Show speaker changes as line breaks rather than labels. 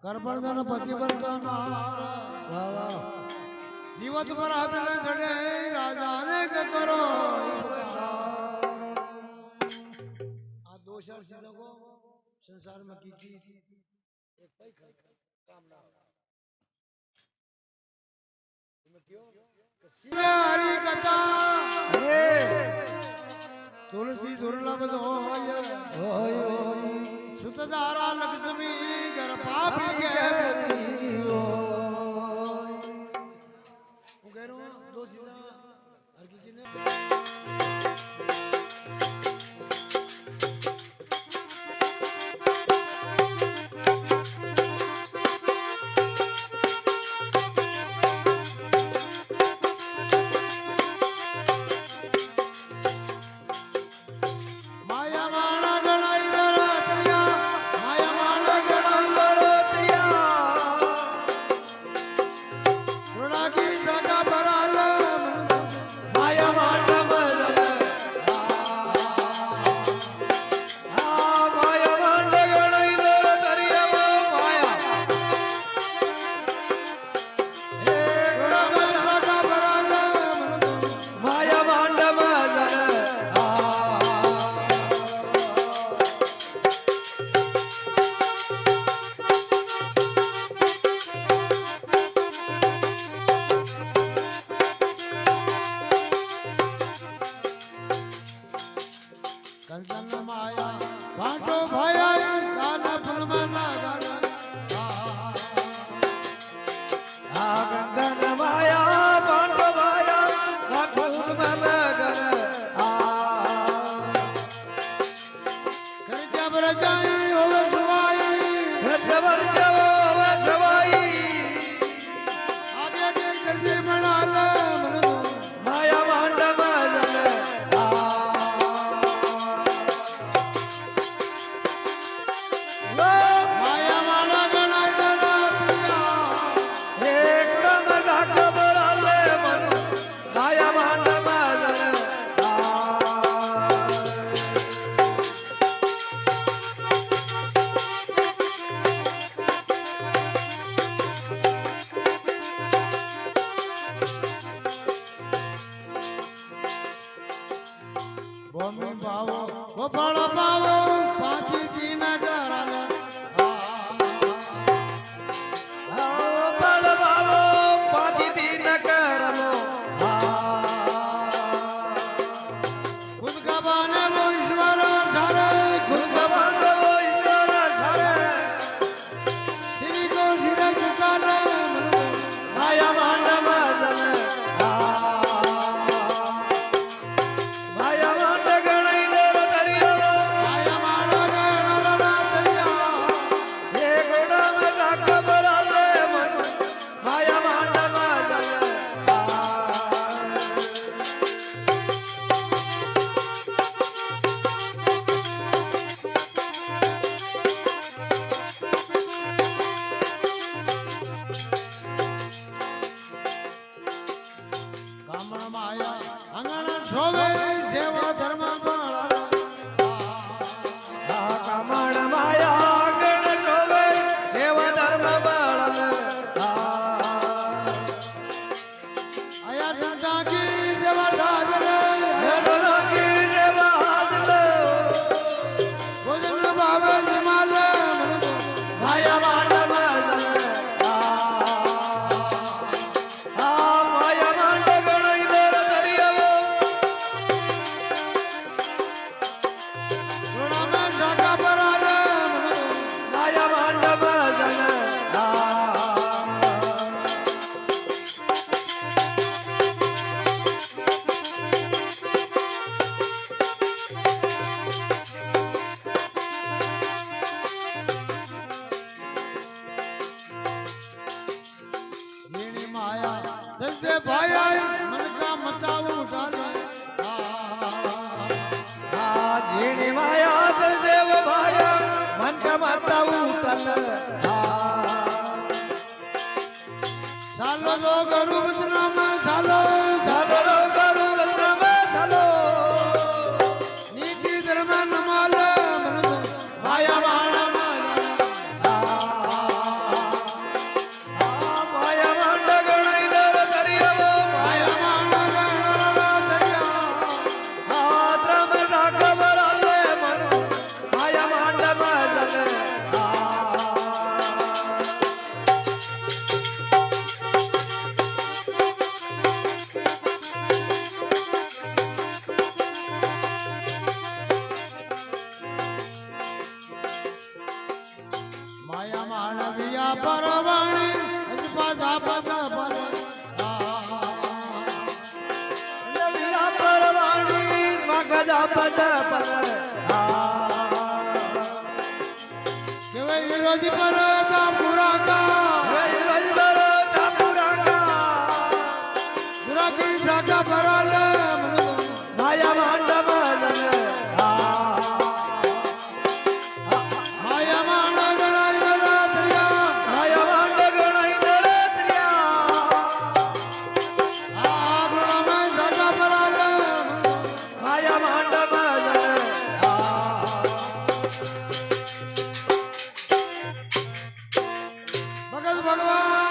કરબળદન પતિવ્રતન જીવત પર હાથ ન ચડે રાજાને કે કરો આ દોષ અર્થી સકો સંસારમાં કી ચીજ એક પૈ કામ ના તમે કયો હરી કથા હે તુલસી દુર્લભ હોય સુતધારા લક્ષ્મી ઘર પાપી ગેરી હું કરું દોષિતા હરકી કીને सालो दो गरु विश्राम सालो सालो दो गरु विश्राम सालो नीति धर्म नमाल माया નદિયા પરવાણી પાછા પાછા પર
નદિયા પરવાણી મગજા પદ પર
કેવાય હીરોજી પર પૂરા કા પુરાકી શાખા ભરાલે
માયા માંડવ
માયા માંડ ગણાય નરાત્રિયા
માયા માંડ ગણાય નરત્રિયા
આ ગુણમાં શાખા ભરાલે
માયા માંડવ
ભગત ભગવાન